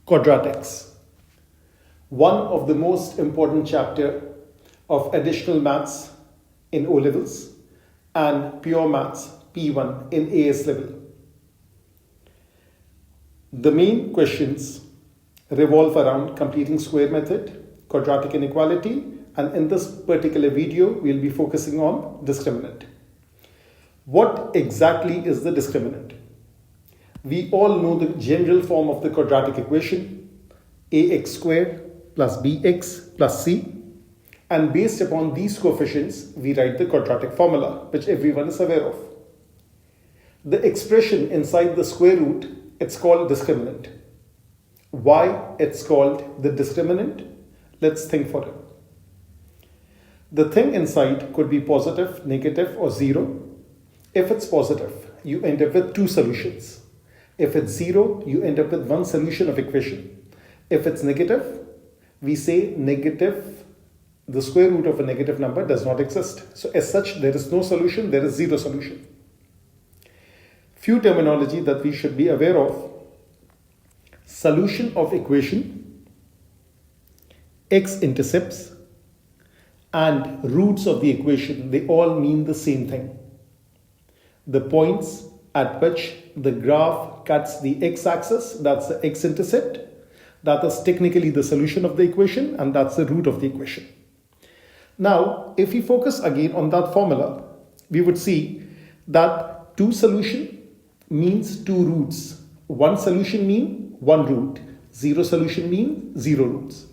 Quadratics, one of the most important chapter of additional maths in O levels and pure maths P1 in AS level. The main questions revolve around completing square method, quadratic inequality, and in this particular video we'll be focusing on discriminant. What exactly is the discriminant? We all know the general form of the quadratic equation, ax squared plus bx plus c, and based upon these coefficients we write the quadratic formula, which everyone is aware of. The expression inside the square root, it's called discriminant. Why it's called the discriminant? Let's think for it. The thing inside could be positive, negative, or zero. If it's positive, you end up with two solutions. If it's zero, you end up with one solution of equation. If it's negative, we say negative, the square root of a negative number does not exist. So as such, there is no solution, there is zero solution. Few terminology that we should be aware of. Solution of equation, x-intercepts, and roots of the equation, they all mean the same thing. The points at which the graph cuts the x-axis, that's the x-intercept. That is technically the solution of the equation, and that's the root of the equation. Now, if we focus again on that formula, we would see that two solution means two roots. One solution means one root. Zero solution means zero roots.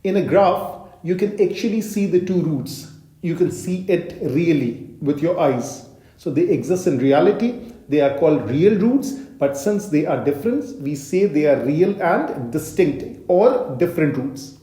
In a graph, you can actually see the two roots. You can see it really with your eyes. So they exist in reality. They are called real roots, but since they are different, we say they are real and distinct or different roots.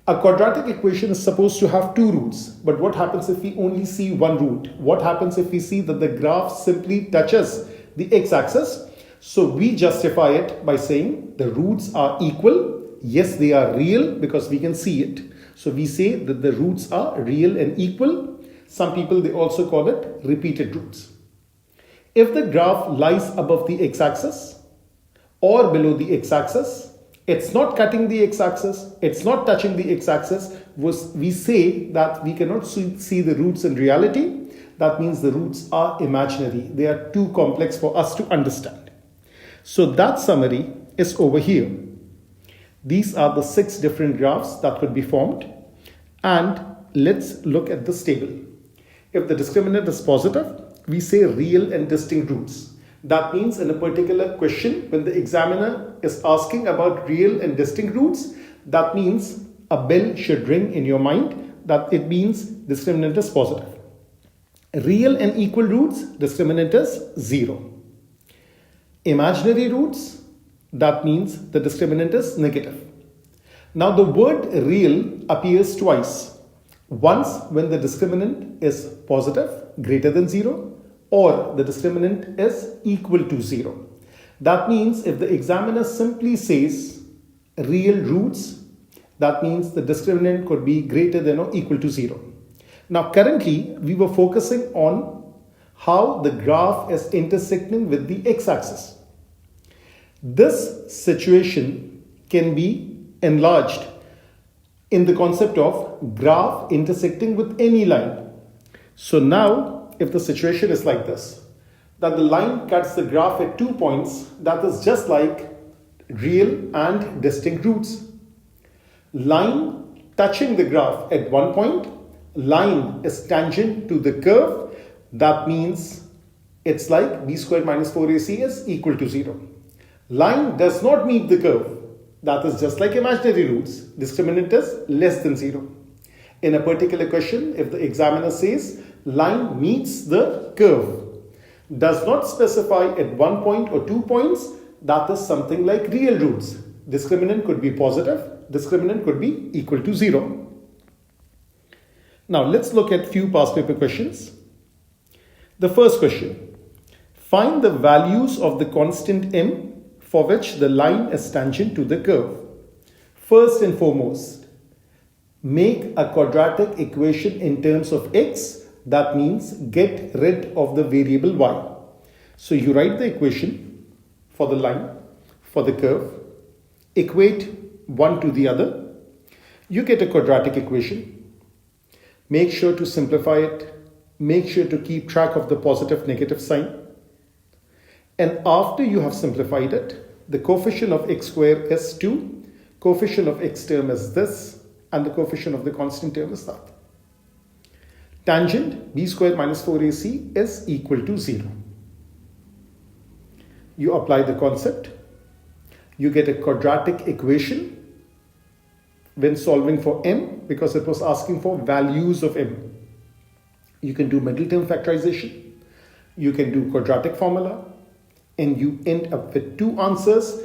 A quadratic equation is supposed to have two roots, but what happens if we only see one root? What happens if we see that the graph simply touches the x-axis? So we justify it by saying the roots are equal. Yes, they are real because we can see it. So we say that the roots are real and equal. Some people, they also call it repeated roots. If the graph lies above the x-axis or below the x-axis, it's not cutting the x-axis, it's not touching the x-axis, we say that we cannot see the roots in reality. That means the roots are imaginary. They are too complex for us to understand. So that summary is over here. These are the 6 different graphs that could be formed. And let's look at this table. If the discriminant is positive, we say real and distinct roots. That means in a particular question, when the examiner is asking about real and distinct roots, that means a bell should ring in your mind that it means discriminant is positive. Real and equal roots, discriminant is 0. Imaginary roots, that means the discriminant is negative. Now the word real appears twice. Once when the discriminant is positive, greater than 0, or the discriminant is equal to 0. That means if the examiner simply says real roots, that means the discriminant could be greater than or equal to 0. Now currently we were focusing on how the graph is intersecting with the x-axis. This situation can be enlarged in the concept of graph intersecting with any line. So now, if the situation is like this, that the line cuts the graph at 2 points, that is just like real and distinct roots. Line touching the graph at 1 point, line is tangent to the curve, that means it's like b squared minus 4ac is equal to 0. Line does not meet the curve. That is just like imaginary roots. Discriminant is less than 0. In a particular question, if the examiner says line meets the curve, does not specify at 1 point or 2 points, that is something like real roots. Discriminant could be positive, discriminant could be equal to 0. Now let's look at few past paper questions. The first question, find the values of the constant m for which the line is tangent to the curve. First and foremost, make a quadratic equation in terms of x. That means get rid of the variable y. So you write the equation for the line, for the curve, equate one to the other, you get a quadratic equation. Make sure to simplify it. Make sure to keep track of the positive negative sign. And after you have simplified it, the coefficient of x square is 2, coefficient of x term is this, and the coefficient of the constant term is that. Tangent b square minus 4ac is equal to 0. You apply the concept. You get a quadratic equation when solving for m, because it was asking for values of m. You can do middle term factorization. You can do quadratic formula. And you end up with two answers.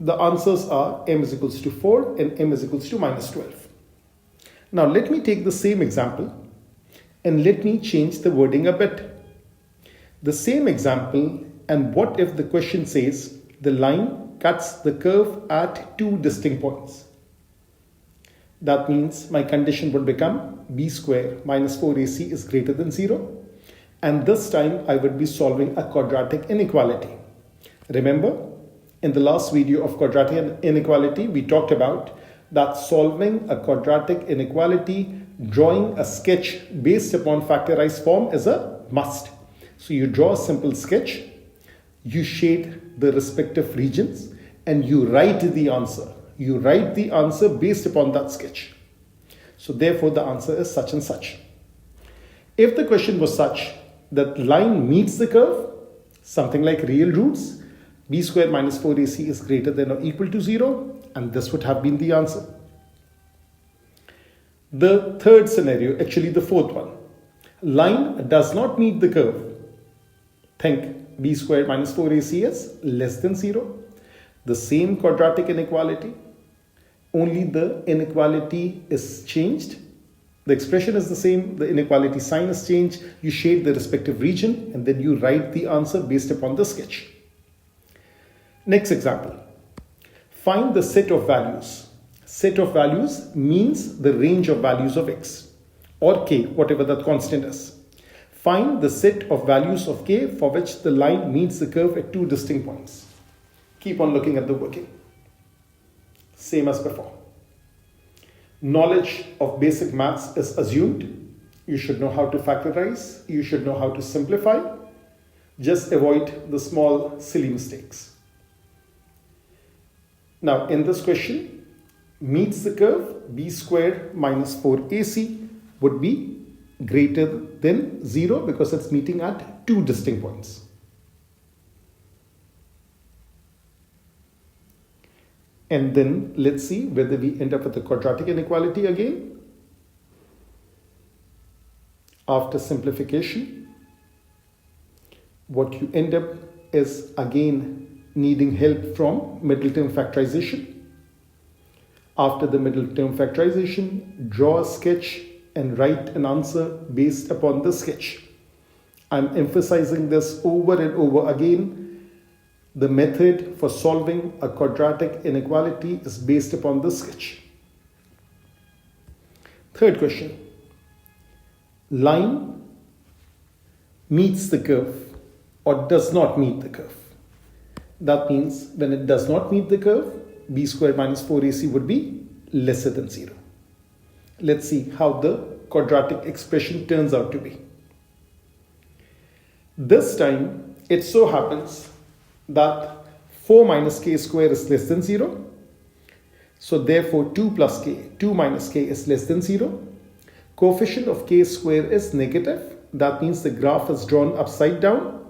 The answers are m is equals to 4 and m is equals to minus 12. Now let me take the same example and let me change the wording a bit. The same example, and what if the question says the line cuts the curve at two distinct points? That means my condition would become b square minus 4ac is greater than 0. And this time I would be solving a quadratic inequality. Remember, in the last video of quadratic inequality, we talked about that solving a quadratic inequality, drawing a sketch based upon factorized form is a must. So you draw a simple sketch, you shade the respective regions, and you write the answer. You write the answer based upon that sketch. So therefore the answer is such and such. If the question was such that line meets the curve, something like real roots, b square minus 4ac is greater than or equal to 0, and this would have been the answer. The third scenario, actually the fourth one, line does not meet the curve. Think b square minus 4ac is less than 0. The same quadratic inequality, only the inequality is changed. The expression is the same, the inequality sign is changed, you shade the respective region, and then you write the answer based upon the sketch. Next example. Find the set of values. Set of values means the range of values of x or k, whatever that constant is. Find the set of values of k for which the line meets the curve at two distinct points. Keep on looking at the working. Same as before. Knowledge of basic maths is assumed. You should know how to factorize. You should know how to simplify. Just avoid the small silly mistakes. Now in this question, meets the curve, b square minus 4ac would be greater than 0 because it's meeting at two distinct points. And then let's see whether we end up with a quadratic inequality again. After simplification, what you end up is again needing help from middle term factorization. After the middle term factorization, draw a sketch and write an answer based upon the sketch. I'm emphasizing this over and over again. The method for solving a quadratic inequality is based upon the sketch. Third question. Line meets the curve or does not meet the curve. That means when it does not meet the curve, b square minus 4ac would be lesser than 0. Let's see how the quadratic expression turns out to be. This time, it so happens that 4 minus k square is less than 0. So therefore 2 plus k, 2 minus k is less than 0. Coefficient of k square is negative. That means the graph is drawn upside down.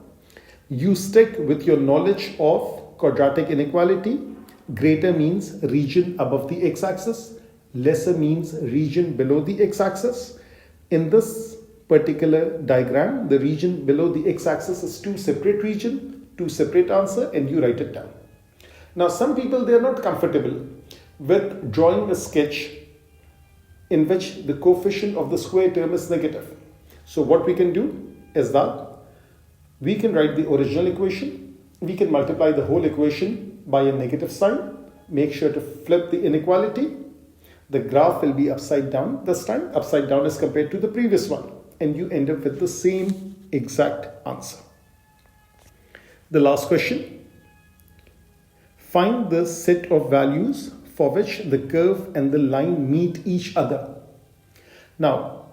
You stick with your knowledge of quadratic inequality. Greater means region above the x-axis. Lesser means region below the x-axis. In this particular diagram, the region below the x-axis is two separate regions. Two separate answer, and you write it down. Now some people, they are not comfortable with drawing a sketch in which the coefficient of the square term is negative. So what we can do is that we can write the original equation. We can multiply the whole equation by a negative sign. Make sure to flip the inequality. The graph will be upside down this time, upside down as compared to the previous one, and you end up with the same exact answer. The last question. Find the set of values for which the curve and the line meet each other. Now,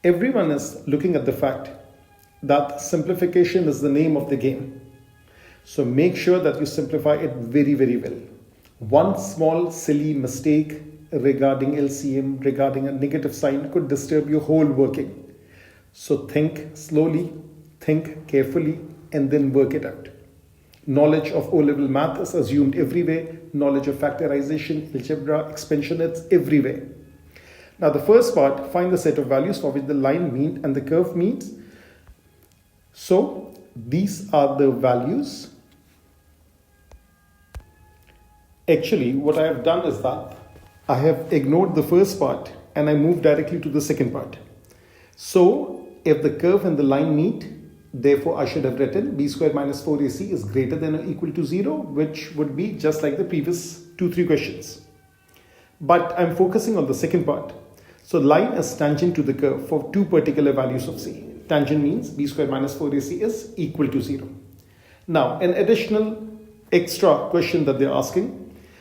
everyone is looking at the fact that simplification is the name of the game. So make sure that you simplify it very, very well. One small silly mistake regarding LCM, regarding a negative sign could disturb your whole working. So think slowly, think carefully, and then work it out. Knowledge of O-level math is assumed everywhere. Knowledge of factorization, algebra, expansion, it's everywhere. Now the first part, find the set of values for which the line meet and the curve meets. So these are the values. Actually, what I have done is that I have ignored the first part and I moved directly to the second part. So if the curve and the line meet, therefore I should have written b squared minus 4ac is greater than or equal to 0, which would be just like the previous 2-3 questions. But I'm focusing on the second part. So line is tangent to the curve for two particular values of c. Tangent means b squared minus 4ac is equal to 0. Now, an additional extra question that they're asking.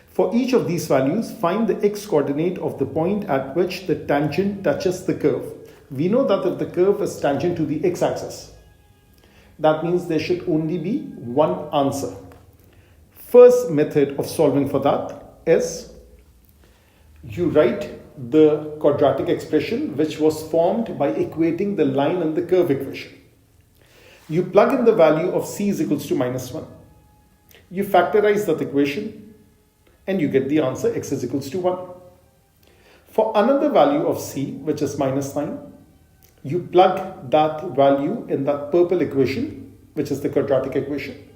For each of these values, find the x-coordinate of the point at which the tangent touches the curve. We know that if the curve is tangent to the x-axis, that means there should only be one answer. First method of solving for that is you write the quadratic expression which was formed by equating the line and the curve equation. You plug in the value of c is equals to minus 1. You factorize that equation and you get the answer x is equals to 1. For another value of c, which is minus 9, you plug that value in that purple equation, which is the quadratic equation.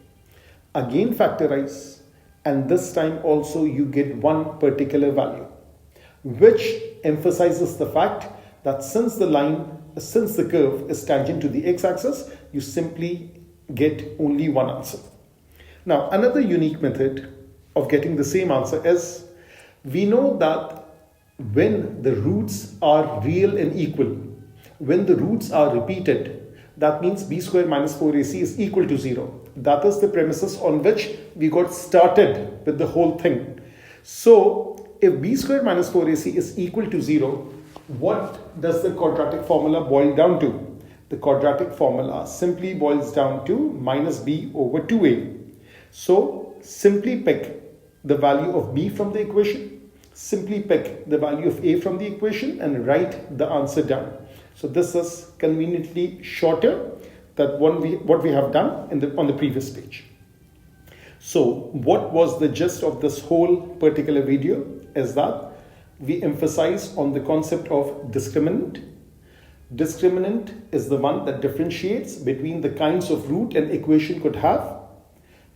Again factorize, and this time also you get one particular value, which emphasizes the fact that since the curve is tangent to the x-axis, you simply get only one answer. Now, another unique method of getting the same answer is, we know that when the roots are real and equal, when the roots are repeated, that means b squared minus 4ac is equal to 0. That is the premises on which we got started with the whole thing. So if b squared minus 4ac is equal to 0, what does the quadratic formula boil down to? The quadratic formula simply boils down to minus b over 2a. So simply pick the value of b from the equation, simply pick the value of a from the equation and write the answer down. So this is conveniently shorter than what we have done on the previous page. So what was the gist of this whole particular video is that we emphasize on the concept of discriminant. Discriminant is the one that differentiates between the kinds of root an equation could have.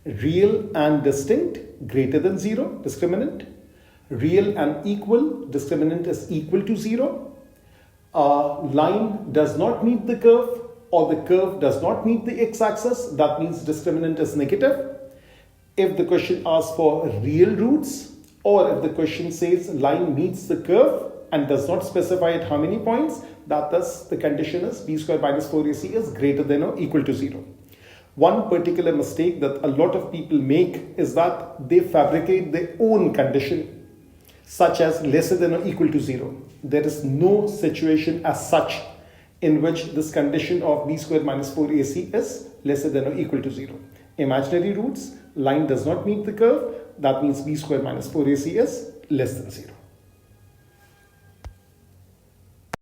Real and distinct, greater than 0, discriminant. Real and equal, discriminant is equal to 0. Line does not meet the curve, or the curve does not meet the x-axis, that means discriminant is negative. If the question asks for real roots, or if the question says line meets the curve and does not specify at how many points, that is, the condition is b squared minus 4ac is greater than or equal to 0. One particular mistake that a lot of people make is that they fabricate their own condition, such as lesser than or equal to 0. There is no situation as such in which this condition of b squared minus 4ac is lesser than or equal to 0. Imaginary roots, line does not meet the curve, that means b squared minus 4ac is less than 0.